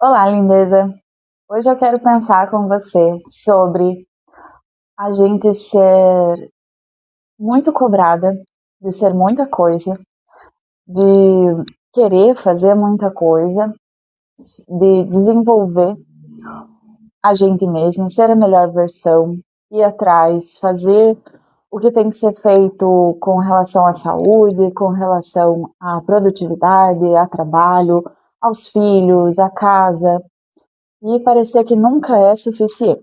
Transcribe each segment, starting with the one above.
Olá, lindeza! Hoje eu quero pensar com você sobre a gente ser muito cobrada, de ser muita coisa, de querer fazer muita coisa, de desenvolver a gente mesmo, ser a melhor versão, ir atrás, fazer o que tem que ser feito com relação à saúde, com relação à produtividade, a trabalho, aos filhos, à casa, e parecer que nunca é suficiente.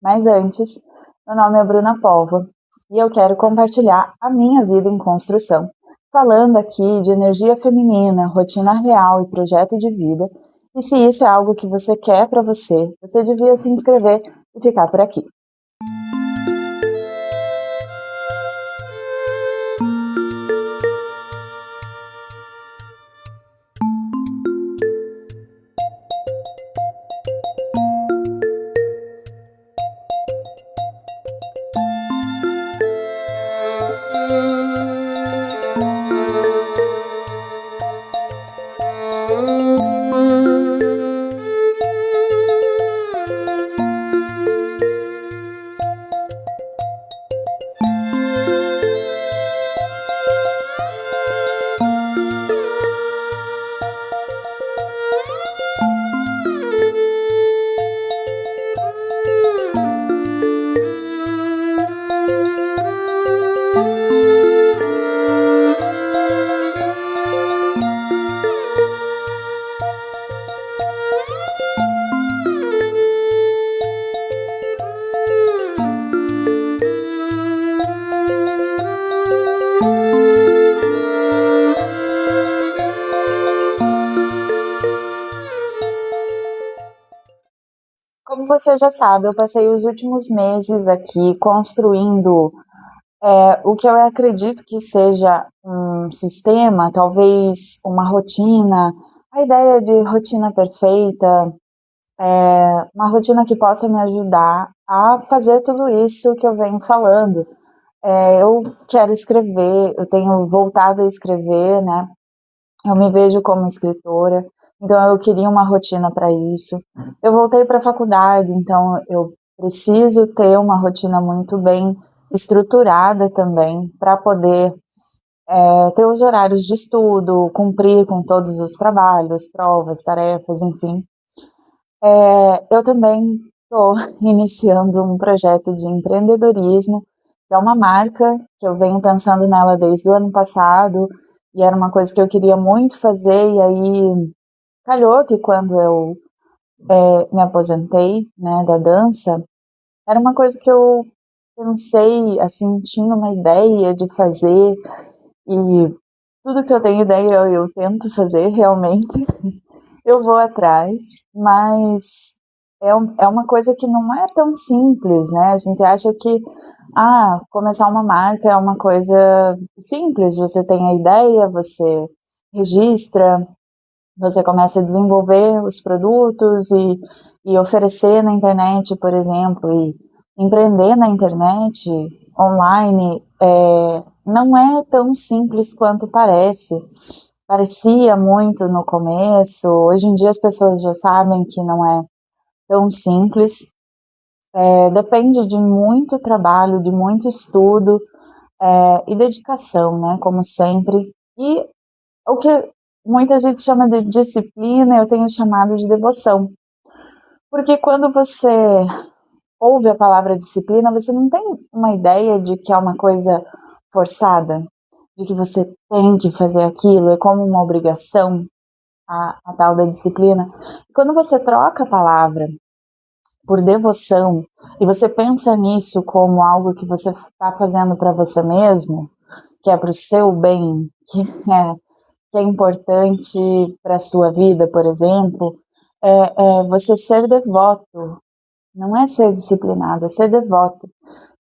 Mas antes, meu nome é Bruna Pova e eu quero compartilhar a minha vida em construção, falando aqui de energia feminina, rotina real e projeto de vida. E se isso é algo que você quer para você, você devia se inscrever e ficar por aqui. Como você já sabe, eu passei os últimos meses aqui construindo o que eu acredito que seja um sistema, talvez uma rotina, a ideia de rotina perfeita, uma rotina que possa me ajudar a fazer tudo isso que eu venho falando. Eu quero escrever, eu tenho voltado a escrever, né? Eu me vejo como escritora, então eu queria uma rotina para isso. Eu voltei para a faculdade, então eu preciso ter uma rotina muito bem estruturada também para poder ter os horários de estudo, cumprir com todos os trabalhos, provas, tarefas, enfim. Eu também estou iniciando um projeto de empreendedorismo, que é uma marca que eu venho pensando nela desde o ano passado, e era uma coisa que eu queria muito fazer, e aí calhou que quando eu me aposentei, né, da dança, era uma coisa que eu pensei, assim, tinha uma ideia de fazer, e tudo que eu tenho ideia eu tento fazer realmente. Eu vou atrás, mas é uma coisa que não é tão simples, né? A gente acha que, começar uma marca é uma coisa simples, você tem a ideia, você registra, você começa a desenvolver os produtos e oferecer na internet, por exemplo, e empreender na internet, online, não é tão simples quanto parece. Parecia muito no começo, hoje em dia as pessoas já sabem que não é tão simples. Depende de muito trabalho, de muito estudo e dedicação, né, como sempre. E o que muita gente chama de disciplina, eu tenho chamado de devoção. Porque quando você ouve a palavra disciplina, você não tem uma ideia de que é uma coisa forçada, de que você tem que fazer aquilo, é como uma obrigação, a tal da disciplina. Quando você troca a palavra por devoção e você pensa nisso como algo que você está fazendo para você mesmo, que é para o seu bem, que é importante para a sua vida, por exemplo, é você ser devoto, não é ser disciplinado, é ser devoto.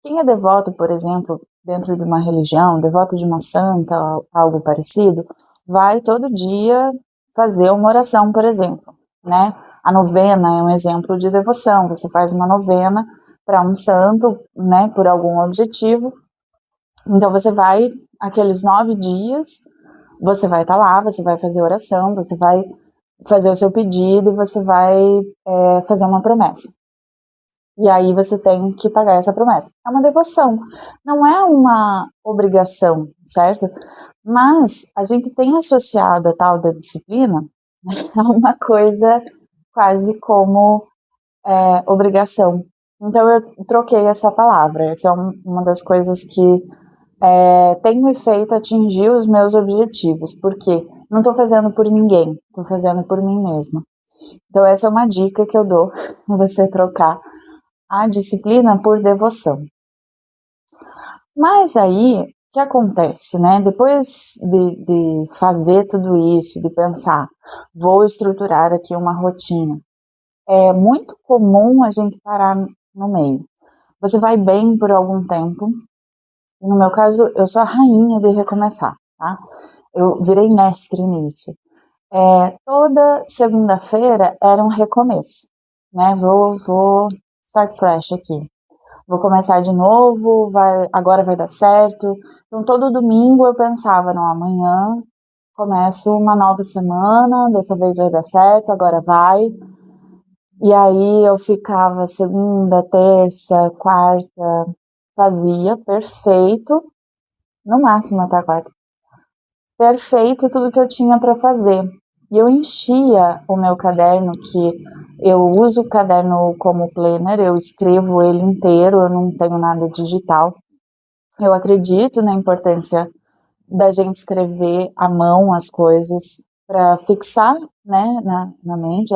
Quem é devoto, por exemplo, dentro de uma religião, devoto de uma santa, algo parecido, vai todo dia fazer uma oração, por exemplo, né? A novena é um exemplo de devoção, você faz uma novena para um santo, né, por algum objetivo, então você vai, aqueles 9 dias, você vai estar lá, você vai fazer oração, você vai fazer o seu pedido e você vai fazer uma promessa. E aí você tem que pagar essa promessa. É uma devoção, não é uma obrigação, certo? Mas a gente tem associado a tal da disciplina a uma coisa quase como obrigação. Então eu troquei essa palavra. Essa é uma das coisas que tem me feito atingir os meus objetivos, porque não estou fazendo por ninguém, estou fazendo por mim mesma. Então essa é uma dica que eu dou, você trocar a disciplina por devoção. Mas aí, o que acontece, né? Depois de fazer tudo isso, de pensar, vou estruturar aqui uma rotina, é muito comum a gente parar no meio. Você vai bem por algum tempo. No meu caso, eu sou a rainha de recomeçar, tá? Eu virei mestre nisso. Toda segunda-feira era um recomeço, né? Vou start fresh aqui. Vou começar de novo, agora vai dar certo. Então, todo domingo eu pensava, não, amanhã começo uma nova semana, dessa vez vai dar certo, agora vai. E aí eu ficava segunda, terça, quarta, fazia perfeito, no máximo até a quarta. Perfeito tudo que eu tinha para fazer. E eu enchia o meu caderno, que eu uso o caderno como planner, eu escrevo ele inteiro, eu não tenho nada digital. Eu acredito na importância da gente escrever à mão as coisas para fixar, né, na mente.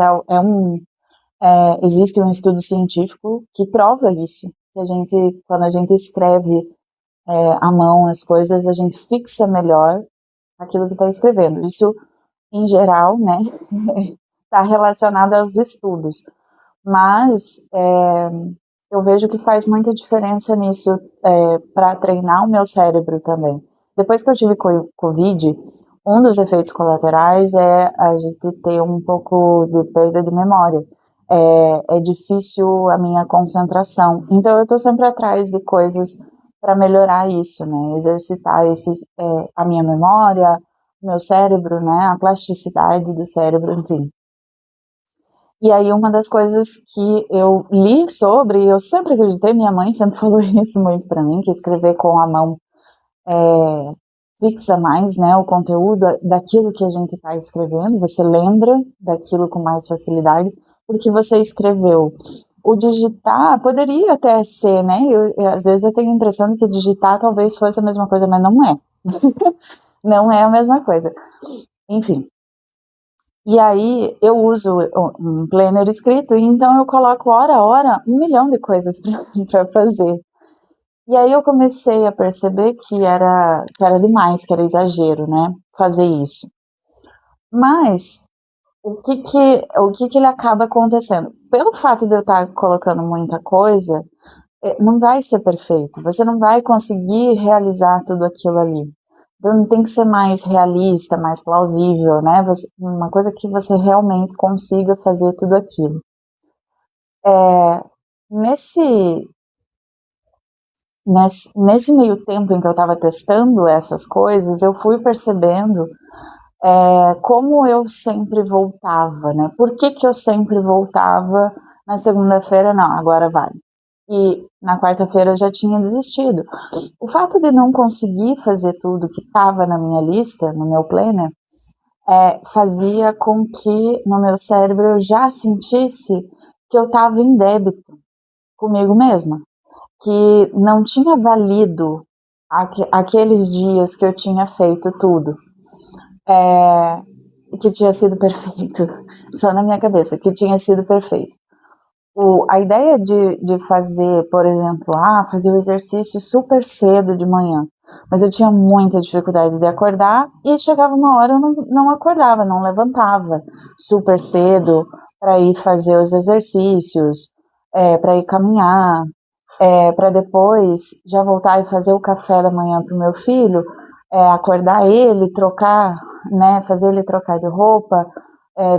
Existe um estudo científico que prova isso, que quando a gente escreve à mão as coisas, a gente fixa melhor aquilo que está escrevendo. Isso, em geral, né, está relacionado aos estudos. Mas eu vejo que faz muita diferença nisso para treinar o meu cérebro também. Depois que eu tive Covid, um dos efeitos colaterais é a gente ter um pouco de perda de memória. É difícil a minha concentração. Então eu estou sempre atrás de coisas para melhorar isso, né? Exercitar a minha memória, o meu cérebro, né? A plasticidade do cérebro, enfim. E aí uma das coisas que eu li sobre, eu sempre acreditei, minha mãe sempre falou isso muito para mim, que escrever com a mão fixa mais, né, o conteúdo daquilo que a gente está escrevendo, você lembra daquilo com mais facilidade, porque você escreveu. O digitar poderia até ser, né, às vezes eu tenho a impressão de que digitar talvez fosse a mesma coisa, mas não é. Não é a mesma coisa. Enfim. E aí eu uso um planner escrito, e então eu coloco hora a hora 1 milhão de coisas para fazer. E aí eu comecei a perceber que era demais, que era exagero, né, fazer isso. Mas o que ele acaba acontecendo? Pelo fato de eu estar colocando muita coisa, não vai ser perfeito. Você não vai conseguir realizar tudo aquilo ali. Então tem que ser mais realista, mais plausível, né? Uma coisa que você realmente consiga fazer tudo aquilo. Nesse meio tempo em que eu estava testando essas coisas, eu fui percebendo como eu sempre voltava, né? Por que eu sempre voltava na segunda-feira? Não, agora vai. E na quarta-feira eu já tinha desistido. O fato de não conseguir fazer tudo que estava na minha lista, no meu planner, fazia com que no meu cérebro eu já sentisse que eu estava em débito comigo mesma, que não tinha valido aqueles dias que eu tinha feito tudo, que tinha sido perfeito, só na minha cabeça, que tinha sido perfeito. A ideia de fazer, por exemplo, fazer o exercício super cedo de manhã, mas eu tinha muita dificuldade de acordar e chegava uma hora eu não acordava, não levantava super cedo para ir fazer os exercícios, para ir caminhar, para depois já voltar e fazer o café da manhã para o meu filho, acordar ele, trocar, né, fazer ele trocar de roupa,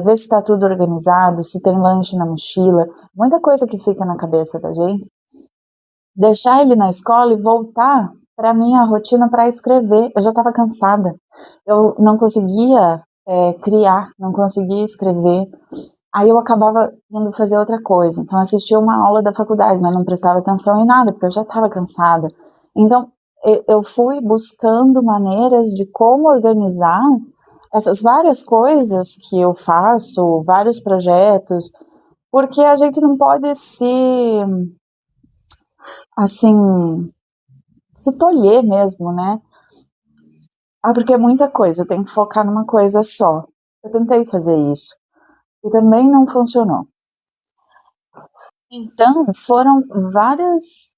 ver se está tudo organizado, se tem lanche na mochila, muita coisa que fica na cabeça da gente. Deixar ele na escola e voltar para minha rotina para escrever. Eu já estava cansada. Eu não conseguia criar, não conseguia escrever. Aí eu acabava indo fazer outra coisa. Então, assistia uma aula da faculdade, mas não prestava atenção em nada, porque eu já estava cansada. Então, eu fui buscando maneiras de como organizar essas várias coisas que eu faço, vários projetos, porque a gente não pode assim, se tolher mesmo, né? Porque é muita coisa, eu tenho que focar numa coisa só. Eu tentei fazer isso e também não funcionou. Então, foram várias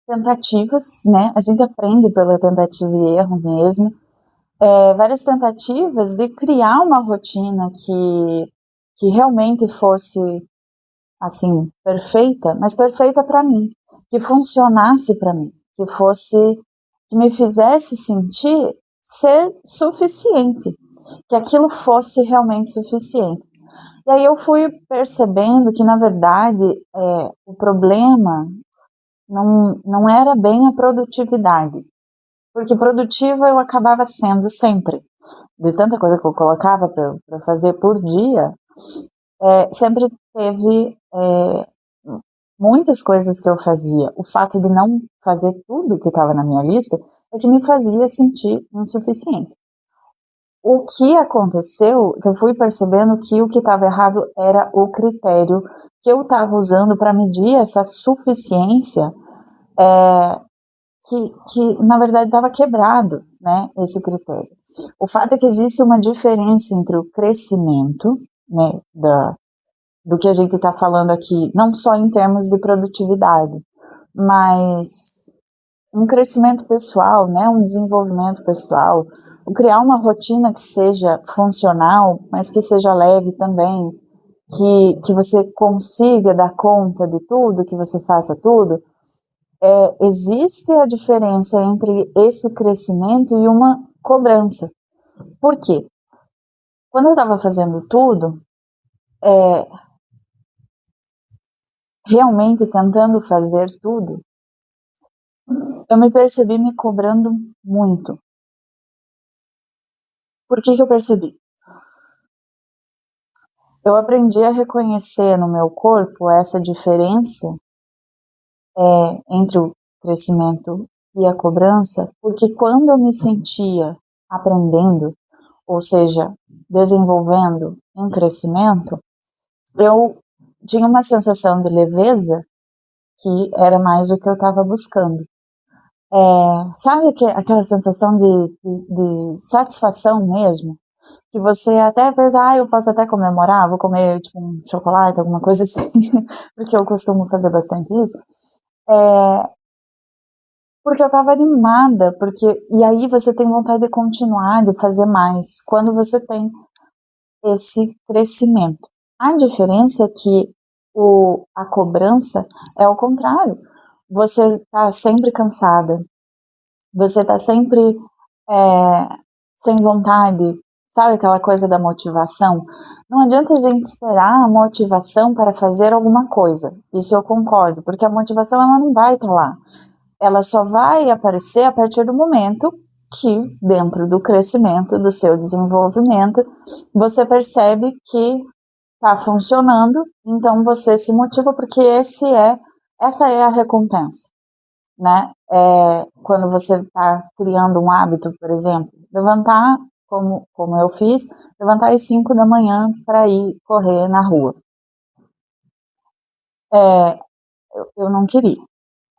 tentativas, né? A gente aprende pela tentativa e erro mesmo. Várias tentativas de criar uma rotina que realmente fosse, assim, perfeita, mas perfeita para mim, que funcionasse para mim, que me fizesse sentir ser suficiente, que aquilo fosse realmente suficiente. E aí eu fui percebendo que, na verdade, o problema não era bem a produtividade, porque produtiva eu acabava sendo sempre. De tanta coisa que eu colocava para fazer por dia, sempre teve muitas coisas que eu fazia. O fato de não fazer tudo que estava na minha lista é que me fazia sentir insuficiente. O que aconteceu, que eu fui percebendo que o que estava errado era o critério que eu estava usando para medir essa suficiência, que na verdade estava quebrado, né, esse critério. O fato é que existe uma diferença entre o crescimento, né, do que a gente está falando aqui, não só em termos de produtividade, mas um crescimento pessoal, né, um desenvolvimento pessoal, o criar uma rotina que seja funcional, mas que seja leve também, que você consiga dar conta de tudo, que você faça tudo. Existe a diferença entre esse crescimento e uma cobrança. Por quê? Quando eu estava fazendo tudo, realmente tentando fazer tudo, eu me percebi me cobrando muito. Por que eu percebi? Eu aprendi a reconhecer no meu corpo essa diferença entre o crescimento e a cobrança, porque quando eu me sentia aprendendo, ou seja, desenvolvendo em crescimento, eu tinha uma sensação de leveza que era mais o que eu estava buscando. Sabe aquela sensação de satisfação mesmo? Que você até pensa, eu posso até comemorar, vou comer tipo um chocolate, alguma coisa assim, porque eu costumo fazer bastante isso. Porque eu estava animada, e aí você tem vontade de continuar, de fazer mais, quando você tem esse crescimento. A diferença é que a cobrança é o contrário. Você está sempre cansada, você está sempre sem vontade, sabe aquela coisa da motivação? Não adianta a gente esperar a motivação para fazer alguma coisa, isso eu concordo, porque a motivação ela não vai estar lá. Ela só vai aparecer a partir do momento que, dentro do crescimento, do seu desenvolvimento, você percebe que está funcionando, então você se motiva porque essa é a recompensa, né? Quando você está criando um hábito, por exemplo, levantar, como eu fiz, levantar às 5 da manhã para ir correr na rua. Eu não queria.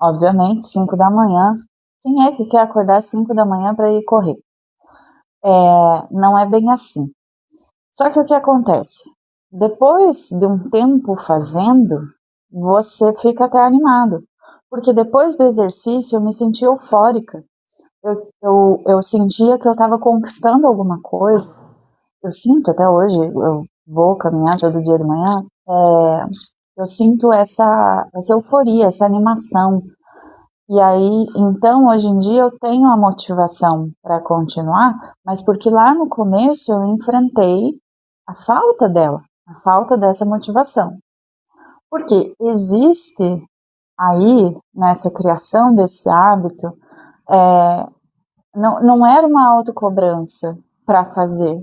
Obviamente, 5 da manhã, quem é que quer acordar às 5 da manhã para ir correr? Não é bem assim. Só que o que acontece? Depois de um tempo fazendo, você fica até animado. Porque depois do exercício eu me senti eufórica. Eu sentia que eu estava conquistando alguma coisa. Eu sinto até hoje, eu vou caminhar todo dia de manhã, eu sinto essa euforia, essa animação. E aí, então, hoje em dia eu tenho a motivação para continuar, mas porque lá no começo eu enfrentei a falta dela, a falta dessa motivação. Porque existe aí, nessa criação desse hábito, não era uma autocobrança para fazer,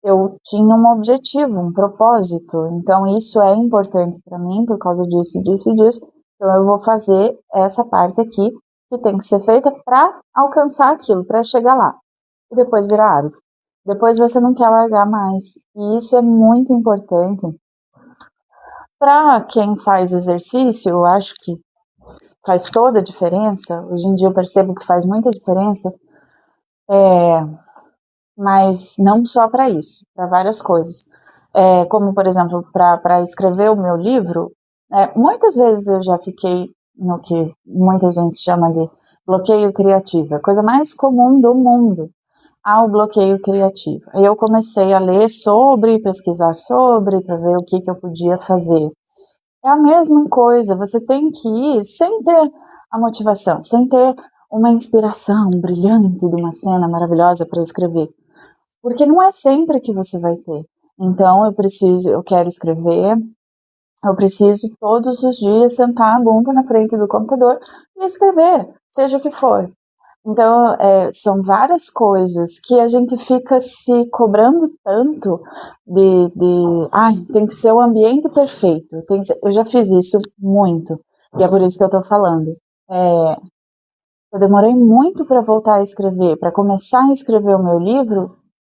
eu tinha um objetivo, um propósito, então isso é importante para mim por causa disso, disso e disso, então eu vou fazer essa parte aqui que tem que ser feita para alcançar aquilo, para chegar lá, e depois virar hábito. Depois você não quer largar mais, e isso é muito importante. Para quem faz exercício, eu acho que faz toda a diferença, hoje em dia eu percebo que faz muita diferença, mas não só para isso, para várias coisas. Como, por exemplo, para escrever o meu livro, muitas vezes eu já fiquei no que muita gente chama de bloqueio criativo, a coisa mais comum do mundo, o bloqueio criativo. Aí eu comecei a ler sobre, pesquisar sobre, para ver o que eu podia fazer. É a mesma coisa, você tem que ir sem ter a motivação, sem ter uma inspiração brilhante de uma cena maravilhosa para escrever. Porque não é sempre que você vai ter. Então eu quero escrever, eu preciso todos os dias sentar a bunda na frente do computador e escrever, seja o que for. Então, são várias coisas que a gente fica se cobrando tanto tem que ser o ambiente perfeito. Eu já fiz isso muito, e é por isso que eu tô falando. Eu demorei muito para voltar a escrever, para começar a escrever o meu livro,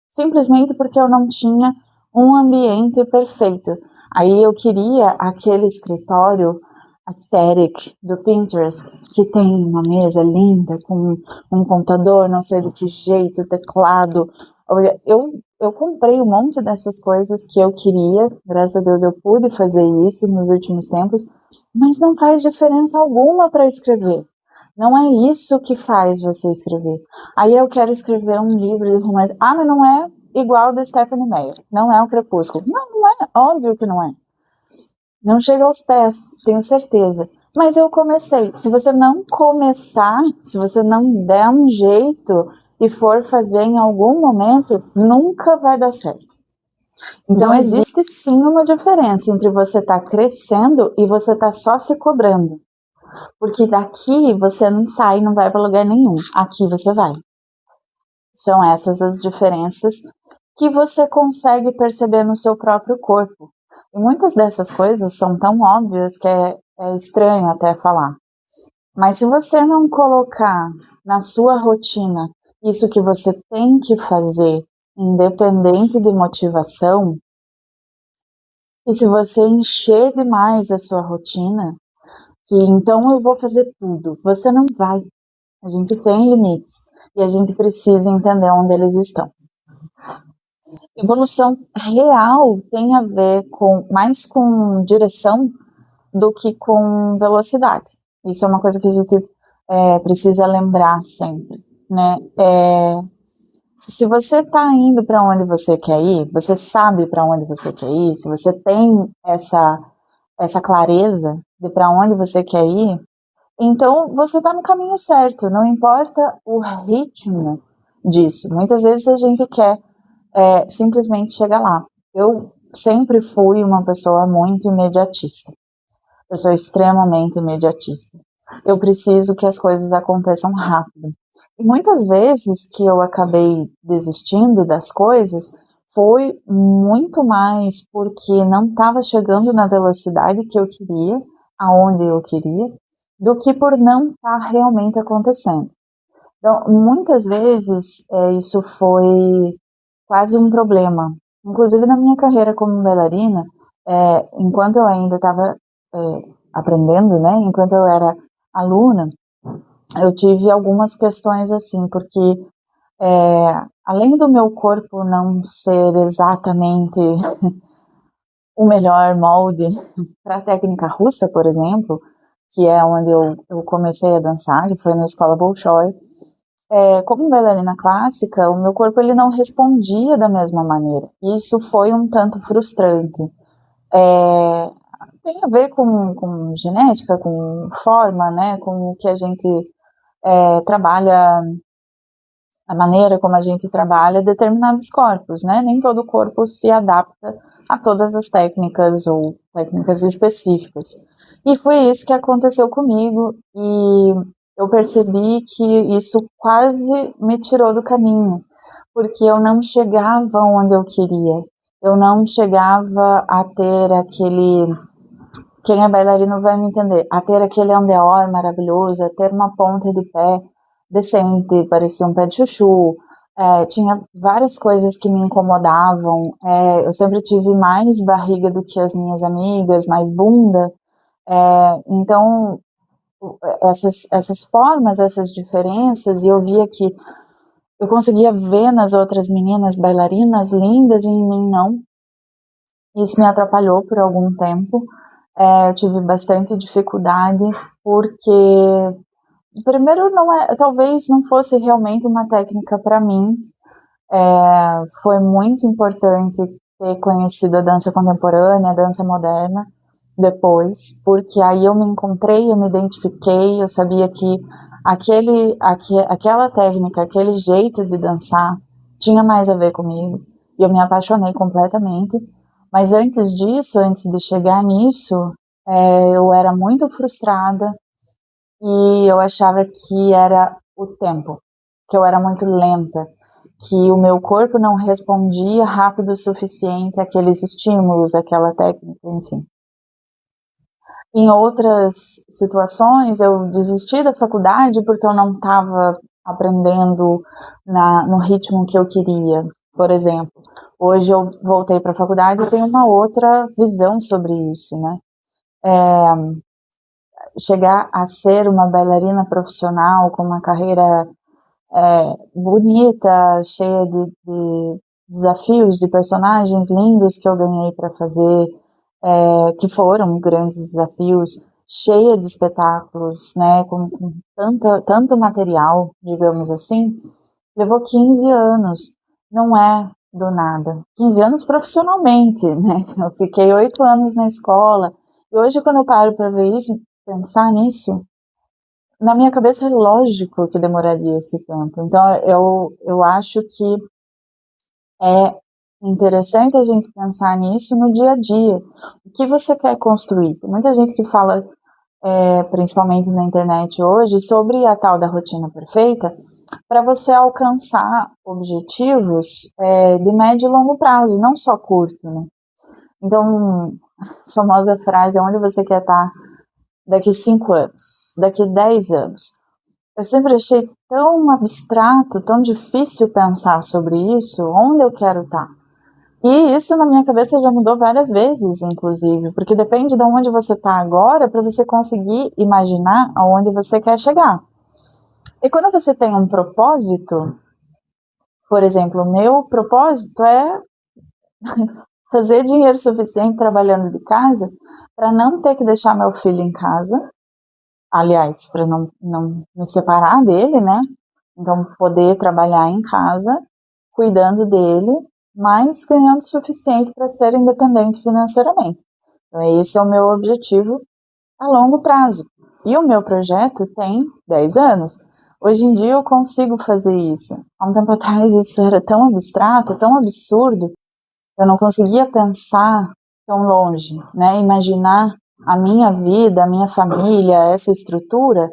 simplesmente porque eu não tinha um ambiente perfeito. Aí eu queria aquele escritório aesthetic do Pinterest, que tem uma mesa linda, com um computador, não sei do que jeito, teclado. Eu comprei um monte dessas coisas que eu queria, graças a Deus eu pude fazer isso nos últimos tempos, mas não faz diferença alguma para escrever. Não é isso que faz você escrever. Aí eu quero escrever um livro de romance. Mas não é igual da Stephanie Meyer. Não é o Crepúsculo. Não é. Óbvio que não é. Não chega aos pés, tenho certeza. Mas eu comecei. Se você não começar, se você não der um jeito e for fazer em algum momento, nunca vai dar certo. Então existe sim uma diferença entre você estar crescendo e você estar só se cobrando. Porque daqui você não sai, não vai para lugar nenhum. Aqui você vai. São essas as diferenças que você consegue perceber no seu próprio corpo. E muitas dessas coisas são tão óbvias que é estranho até falar. Mas se você não colocar na sua rotina isso que você tem que fazer, independente de motivação, e se você encher demais a sua rotina, que então eu vou fazer tudo. Você não vai. A gente tem limites e a gente precisa entender onde eles estão. Evolução real tem a ver mais com direção do que com velocidade. Isso é uma coisa que a gente precisa lembrar sempre, né? Se você está indo para onde você quer ir, você sabe para onde você quer ir, se você tem essa clareza de para onde você quer ir, então você está no caminho certo, não importa o ritmo disso. Muitas vezes a gente quer simplesmente chegar lá. Eu sempre fui uma pessoa muito imediatista. Eu sou extremamente imediatista. Eu preciso que as coisas aconteçam rápido. E muitas vezes que eu acabei desistindo das coisas foi muito mais porque não estava chegando na velocidade que eu queria, aonde eu queria, do que por não estar realmente acontecendo. Então, muitas vezes isso foi quase um problema. Inclusive na minha carreira como bailarina, enquanto eu ainda estava aprendendo, né, enquanto eu era aluna, eu tive algumas questões assim, porque além do meu corpo não ser exatamente o melhor molde para a técnica russa, por exemplo, que é onde eu comecei a dançar, que foi na escola Bolshoi, como bailarina clássica, o meu corpo ele não respondia da mesma maneira. Isso foi um tanto frustrante. Tem a ver com genética, com forma, né, com o que a gente trabalha, a maneira como a gente trabalha determinados corpos, né? Nem todo corpo se adapta a todas as técnicas ou técnicas específicas. E foi isso que aconteceu comigo e eu percebi que isso quase me tirou do caminho, porque eu não chegava onde eu queria. Eu não chegava a ter aquele... Quem é bailarino vai me entender. A ter aquele andeor maravilhoso, a ter uma ponta de pé decente, parecia um pé de chuchu. Tinha várias coisas que me incomodavam. Eu sempre tive mais barriga do que as minhas amigas, mais bunda. Então, essas formas, essas diferenças, e eu via que eu conseguia ver nas outras meninas bailarinas lindas e em mim não. Isso me atrapalhou por algum tempo. Eu tive bastante dificuldade porque, primeiro, talvez não fosse realmente uma técnica para mim. Foi muito importante ter conhecido a dança contemporânea, a dança moderna depois, porque aí eu me encontrei, eu me identifiquei, eu sabia que aquela técnica, aquele jeito de dançar tinha mais a ver comigo, e eu me apaixonei completamente. Mas antes disso, antes de chegar nisso, eu era muito frustrada e eu achava que era o tempo, que eu era muito lenta, que o meu corpo não respondia rápido o suficiente àqueles estímulos, àquela técnica, enfim. Em outras situações, eu desisti da faculdade porque eu não estava aprendendo no ritmo que eu queria. Por exemplo, hoje eu voltei para a faculdade e tenho uma outra visão sobre isso, né? Chegar a ser uma bailarina profissional com uma carreira bonita, cheia de desafios, de personagens lindos que eu ganhei para fazer, que foram grandes desafios, cheia de espetáculos, né, com tanto material, digamos assim, levou 15 anos, não é do nada. 15 anos profissionalmente, né, eu fiquei 8 anos na escola, e hoje quando eu paro para ver isso, pensar nisso, na minha cabeça é lógico que demoraria esse tempo. Então eu acho que é interessante a gente pensar nisso no dia a dia. O que você quer construir? Tem muita gente que fala, principalmente na internet hoje, sobre a tal da rotina perfeita, para você alcançar objetivos de médio e longo prazo, não só curto, né? Então, a famosa frase, onde você quer estar daqui 5 anos, daqui 10 anos. Eu sempre achei tão abstrato, tão difícil pensar sobre isso, onde eu quero estar. E isso na minha cabeça já mudou várias vezes, inclusive, porque depende de onde você está agora para você conseguir imaginar aonde você quer chegar. E quando você tem um propósito, por exemplo, o meu propósito é fazer dinheiro suficiente trabalhando de casa para não ter que deixar meu filho em casa, aliás, para não me separar dele, né? Então, poder trabalhar em casa, cuidando dele, mas ganhando o suficiente para ser independente financeiramente. Então, esse é o meu objetivo a longo prazo. E o meu projeto tem 10 anos. Hoje em dia eu consigo fazer isso. Há um tempo atrás isso era tão abstrato, tão absurdo, eu não conseguia pensar tão longe, né? Imaginar a minha vida, a minha família, essa estrutura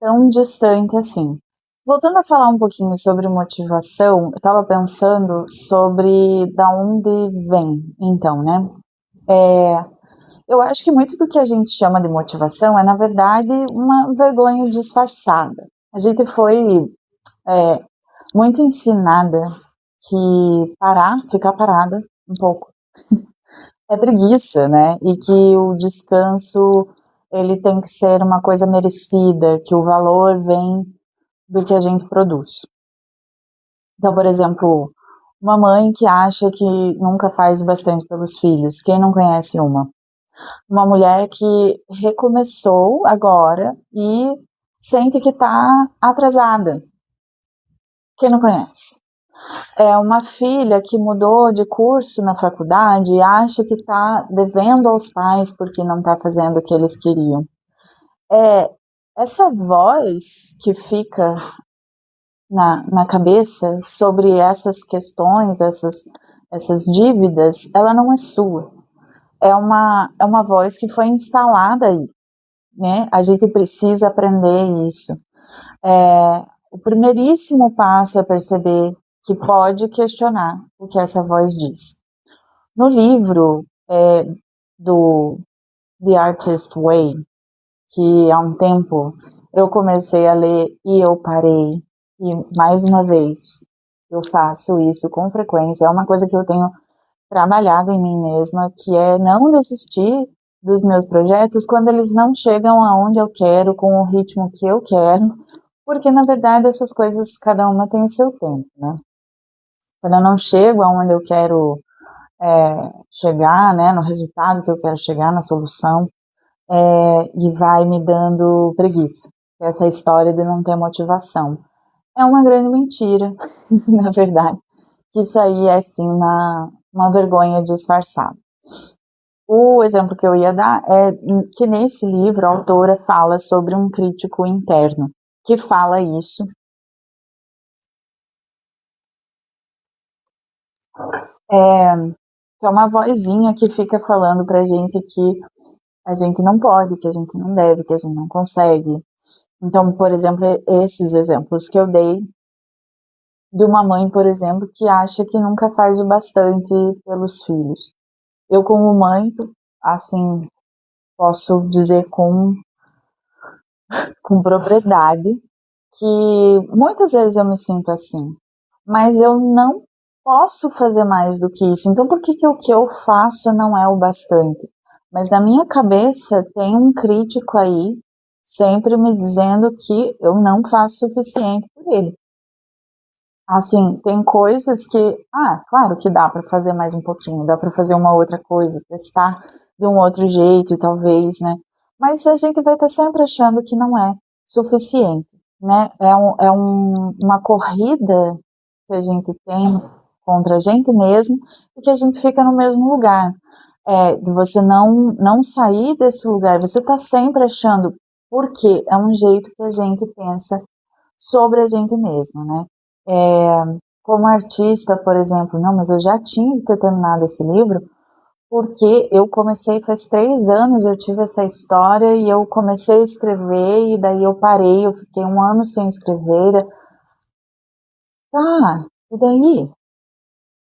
tão distante assim. Voltando a falar um pouquinho sobre motivação, eu estava pensando sobre da onde vem, então, né? Eu acho que muito do que a gente chama de motivação é, na verdade, uma vergonha disfarçada. A gente foi muito ensinada que ficar parada um pouco, é preguiça, né? E que o descanso, ele tem que ser uma coisa merecida, que o valor vem do que a gente produz. Então, por exemplo, uma mãe que acha que nunca faz bastante pelos filhos, quem não conhece uma? Uma mulher que recomeçou agora e sente que está atrasada, quem não conhece? É uma filha que mudou de curso na faculdade e acha que está devendo aos pais porque não está fazendo o que eles queriam. Essa voz que fica na cabeça sobre essas questões, essas dívidas, ela não é sua. É uma voz que foi instalada aí, né? A gente precisa aprender isso. O primeiríssimo passo é perceber que pode questionar o que essa voz diz. No livro do The Artist Way, que há um tempo eu comecei a ler e eu parei, e mais uma vez eu faço isso com frequência, é uma coisa que eu tenho trabalhado em mim mesma, que é não desistir dos meus projetos quando eles não chegam aonde eu quero, com o ritmo que eu quero, porque na verdade essas coisas, cada uma tem o seu tempo, né? Quando eu não chego aonde eu quero chegar, né, no resultado que eu quero chegar, na solução, e vai me dando preguiça. Essa história de não ter motivação. É uma grande mentira, na verdade, que isso aí é sim uma vergonha disfarçada. O exemplo que eu ia dar é que nesse livro a autora fala sobre um crítico interno, que fala isso. Que é uma vozinha que fica falando pra gente que a gente não pode, que a gente não deve, que a gente não consegue. Então, por exemplo, esses exemplos que eu dei de uma mãe, por exemplo, que acha que nunca faz o bastante pelos filhos. Eu, como mãe, assim, posso dizer com propriedade que muitas vezes eu me sinto assim, mas eu não posso fazer mais do que isso. Então, por que o que eu faço não é o bastante? Mas na minha cabeça tem um crítico aí sempre me dizendo que eu não faço o suficiente por ele. Assim, tem coisas que, claro que dá para fazer mais um pouquinho, dá para fazer uma outra coisa, testar de um outro jeito, talvez, né? Mas a gente vai estar sempre achando que não é suficiente, né? Uma corrida que a gente tem contra a gente mesmo e que a gente fica no mesmo lugar. De você não sair desse lugar, você está sempre achando, porque é um jeito que a gente pensa sobre a gente mesmo, né? Como artista, por exemplo, não, mas eu já tinha que ter terminado esse livro, porque eu comecei faz 3 anos, eu tive essa história e eu comecei a escrever e daí eu parei, eu fiquei 1 ano sem escrever. E daí?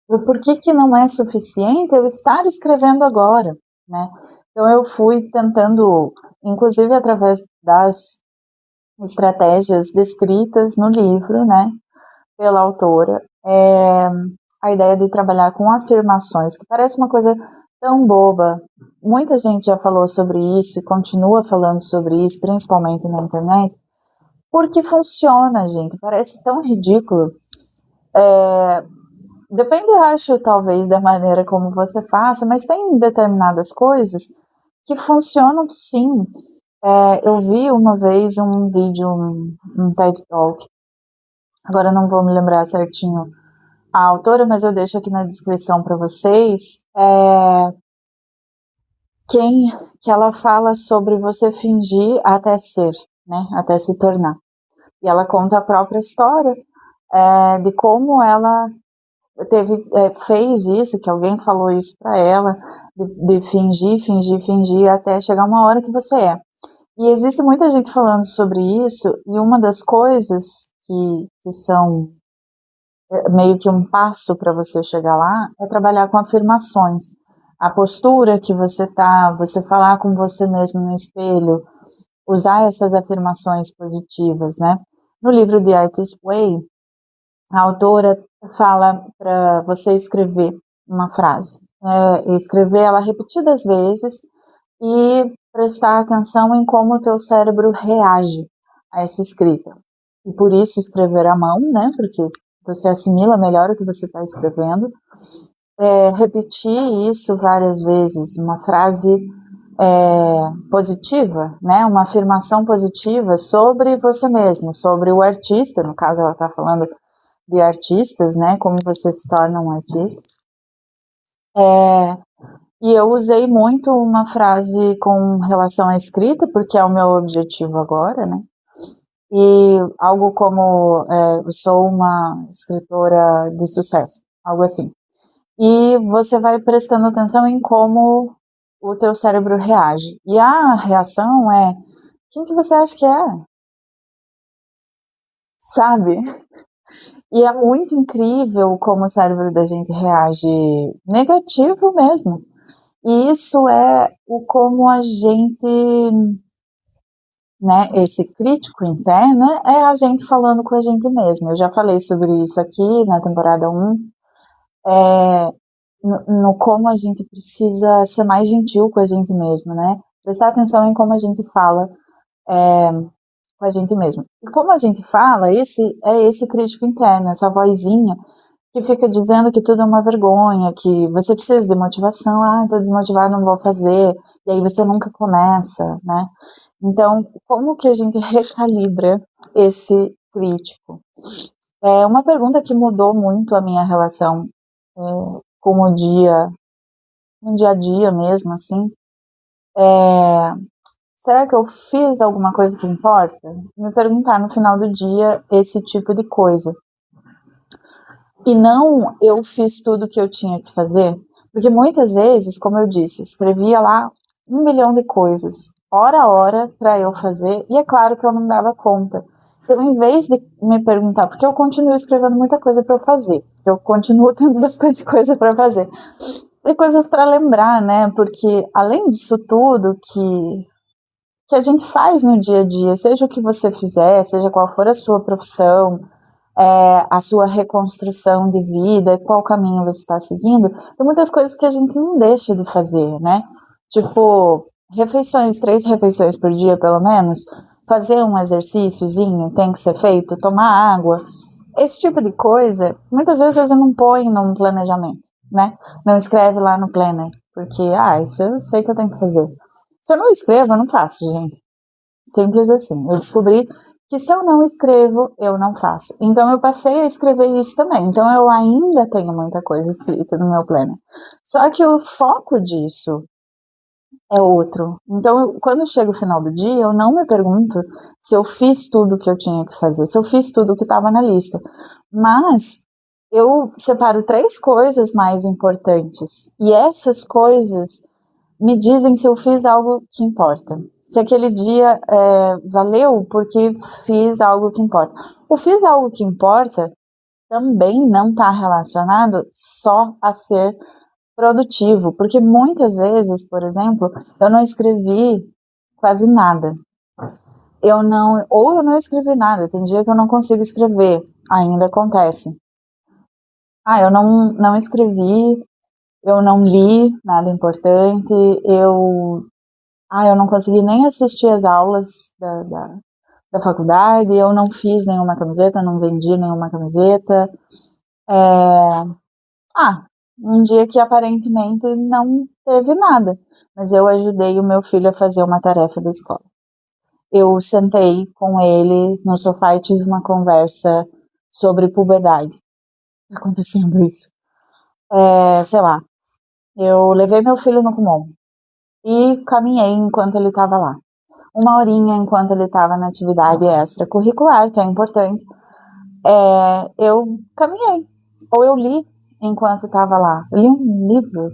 Por que não é suficiente eu estar escrevendo agora, né? Então eu fui tentando, inclusive através das estratégias descritas no livro, né, pela autora, a ideia de trabalhar com afirmações, que parece uma coisa tão boba. Muita gente já falou sobre isso e continua falando sobre isso, principalmente na internet, porque funciona, gente. Parece tão ridículo. Depende, eu acho, talvez, da maneira como você faça, mas tem determinadas coisas que funcionam sim. Eu vi uma vez um vídeo, um TED Talk, agora eu não vou me lembrar certinho a autora, mas eu deixo aqui na descrição para vocês, que ela fala sobre você fingir até ser, né, até se tornar. E ela conta a própria história de como ela fez isso, que alguém falou isso para ela, de fingir, até chegar uma hora que você é. E existe muita gente falando sobre isso, e uma das coisas que são meio que um passo para você chegar lá é trabalhar com afirmações. A postura que você tá, você falar com você mesmo no espelho, usar essas afirmações positivas, né? No livro The Artist Way, a autora fala para você escrever uma frase, escrever ela repetidas vezes e prestar atenção em como o teu cérebro reage a essa escrita. E por isso escrever à mão, né? Porque você assimila melhor o que você está escrevendo. Repetir isso várias vezes, uma frase positiva, né? Uma afirmação positiva sobre você mesmo, sobre o artista. No caso, ela está falando de artistas, né? Como você se torna um artista. E eu usei muito uma frase com relação à escrita, porque é o meu objetivo agora, né? E algo como eu sou uma escritora de sucesso, algo assim. E você vai prestando atenção em como o teu cérebro reage. E a reação quem que você acha que é? Sabe? E é muito incrível como o cérebro da gente reage negativo mesmo. E isso é o como a gente, né, esse crítico interno é a gente falando com a gente mesmo. Eu já falei sobre isso aqui na temporada 1, no como a gente precisa ser mais gentil com a gente mesmo, né? Prestar atenção em como a gente fala com a gente mesmo. E como a gente fala, esse crítico interno, essa vozinha que fica dizendo que tudo é uma vergonha, que você precisa de motivação, tô desmotivado, não vou fazer, e aí você nunca começa, né? Então, como que a gente recalibra esse crítico? É uma pergunta que mudou muito a minha relação com o dia, no dia a dia mesmo, assim. Será que eu fiz alguma coisa que importa? Me perguntar no final do dia esse tipo de coisa. E não eu fiz tudo o que eu tinha que fazer, porque muitas vezes, como eu disse, escrevia lá 1 milhão de coisas, hora a hora, para eu fazer, e é claro que eu não dava conta. Então, em vez de me perguntar, porque eu continuo escrevendo muita coisa para eu fazer, eu continuo tendo bastante coisa para fazer, e coisas para lembrar, né? Porque além disso tudo que a gente faz no dia a dia, seja o que você fizer, seja qual for a sua profissão, a sua reconstrução de vida, qual caminho você está seguindo, tem muitas coisas que a gente não deixa de fazer, né? Tipo, 3 refeições por dia, pelo menos, fazer um exercíciozinho tem que ser feito, tomar água, esse tipo de coisa, muitas vezes a gente não põe num planejamento, né? Não escreve lá no planner, porque, isso eu sei que eu tenho que fazer. Se eu não escrevo, eu não faço, gente. Simples assim. Eu descobri que se eu não escrevo, eu não faço. Então eu passei a escrever isso também. Então eu ainda tenho muita coisa escrita no meu planner. Só que o foco disso é outro. Então, quando chega o final do dia, eu não me pergunto se eu fiz tudo o que eu tinha que fazer, se eu fiz tudo o que estava na lista. Mas eu separo 3 coisas mais importantes. E essas coisas me dizem se eu fiz algo que importa. Se aquele dia valeu porque fiz algo que importa. O fiz algo que importa também não está relacionado só a ser produtivo, porque muitas vezes, por exemplo, eu não escrevi quase nada. Ou eu não escrevi nada, tem dia que eu não consigo escrever, ainda acontece. Eu não escrevi, eu não li nada importante, eu não consegui nem assistir as aulas da faculdade, eu não fiz nenhuma camiseta, não vendi nenhuma camiseta. Um dia que aparentemente não teve nada, mas eu ajudei o meu filho a fazer uma tarefa da escola. Eu sentei com ele no sofá e tive uma conversa sobre puberdade. Acontecendo isso. Sei lá, eu levei meu filho no Kumon e caminhei enquanto ele estava lá. 1 horinha enquanto ele estava na atividade extracurricular, que é importante, eu caminhei. Ou eu li enquanto estava lá. Eu li um livro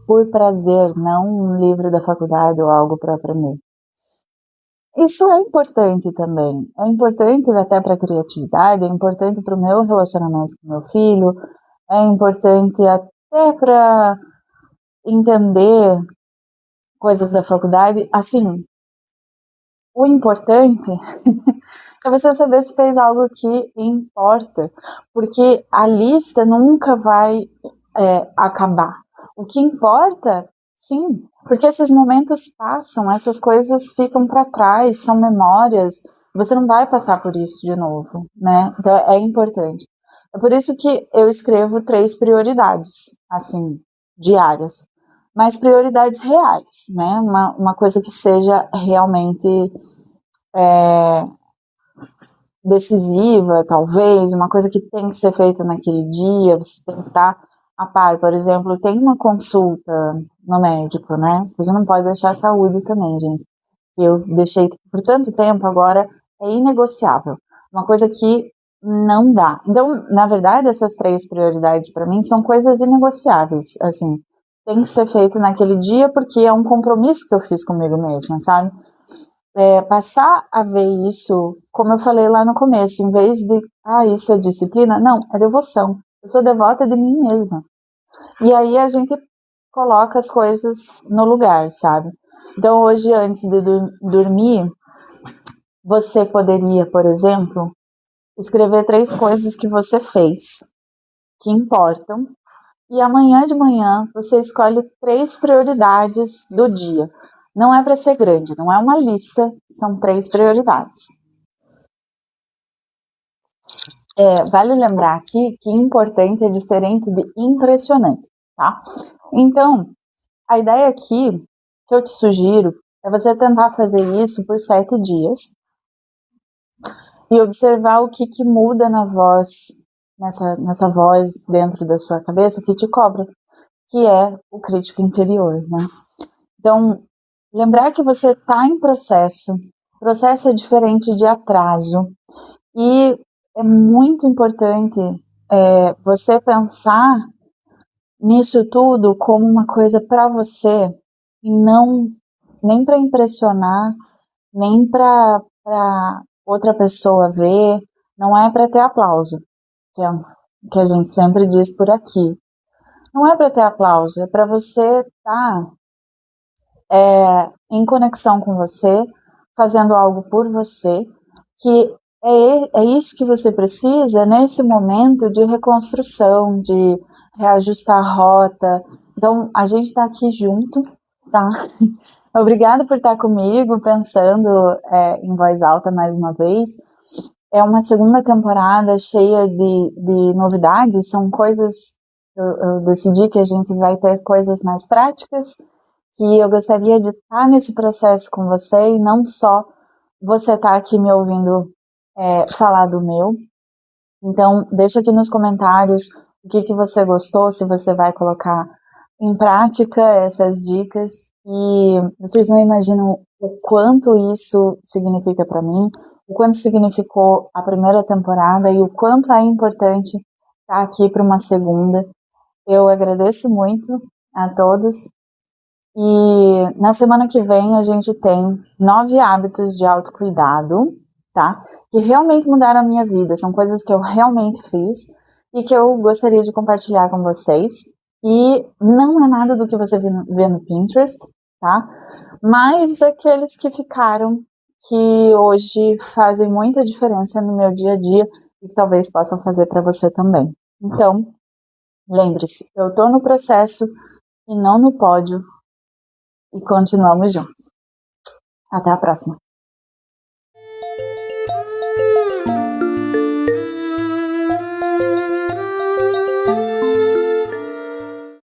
por prazer, não um livro da faculdade ou algo para aprender. Isso é importante também. É importante até para a criatividade, é importante para o meu relacionamento com meu filho, é importante até para entender coisas da faculdade. Assim, o importante é você saber se fez algo que importa, porque a lista nunca vai acabar. O que importa, sim, porque esses momentos passam, essas coisas ficam para trás, são memórias, você não vai passar por isso de novo, né? Então é importante. É por isso que eu escrevo 3 prioridades, assim, diárias, mas prioridades reais, né? Uma coisa que seja realmente decisiva, talvez, uma coisa que tem que ser feita naquele dia, você tem que estar a par. Por exemplo, tem uma consulta no médico, né? Você não pode deixar a saúde também, gente. Eu deixei por tanto tempo, agora é inegociável. Uma coisa que não dá. Então, na verdade, essas 3 prioridades para mim são coisas inegociáveis, assim. Tem que ser feito naquele dia porque é um compromisso que eu fiz comigo mesma, sabe? passar a ver isso, como eu falei lá no começo, em vez de, isso é disciplina, não, é devoção. Eu sou devota de mim mesma. E aí a gente coloca as coisas no lugar, sabe? Então hoje, antes de dormir, você poderia, por exemplo, escrever 3 coisas que você fez, que importam, e amanhã de manhã você escolhe 3 prioridades do dia. Não é para ser grande, não é uma lista, são 3 prioridades. Vale lembrar aqui que importante é diferente de impressionante, tá? Então, a ideia aqui que eu te sugiro é você tentar fazer isso por 7 dias e observar o que muda na voz, nessa voz dentro da sua cabeça que te cobra, que é o crítico interior, né? Então, lembrar que você está em processo é diferente de atraso, e é muito importante você pensar nisso tudo como uma coisa para você, e não nem para impressionar, nem para outra pessoa ver, não é para ter aplauso, que é que a gente sempre diz por aqui. Não é para ter aplauso, é para você estar em conexão com você, fazendo algo por você, que é isso que você precisa nesse momento de reconstrução, de reajustar a rota. Então, a gente está aqui junto, tá? Obrigada por estar comigo, pensando em voz alta mais uma vez. É uma segunda temporada cheia de novidades, são coisas. Eu decidi que a gente vai ter coisas mais práticas, que eu gostaria de estar nesse processo com você e não só você estar aqui me ouvindo falar do meu. Então, deixa aqui nos comentários o que você gostou, se você vai colocar em prática essas dicas. E vocês não imaginam o quanto isso significa para mim, o quanto significou a primeira temporada e o quanto é importante estar aqui para uma segunda. Eu agradeço muito a todos. E na semana que vem a gente tem 9 hábitos de autocuidado, tá? Que realmente mudaram a minha vida. São coisas que eu realmente fiz e que eu gostaria de compartilhar com vocês. E não é nada do que você vê no Pinterest, tá? Mas aqueles que ficaram, que hoje fazem muita diferença no meu dia a dia e que talvez possam fazer para você também. Então, lembre-se, eu tô no processo e não no pódio. E continuamos juntos. Até a próxima.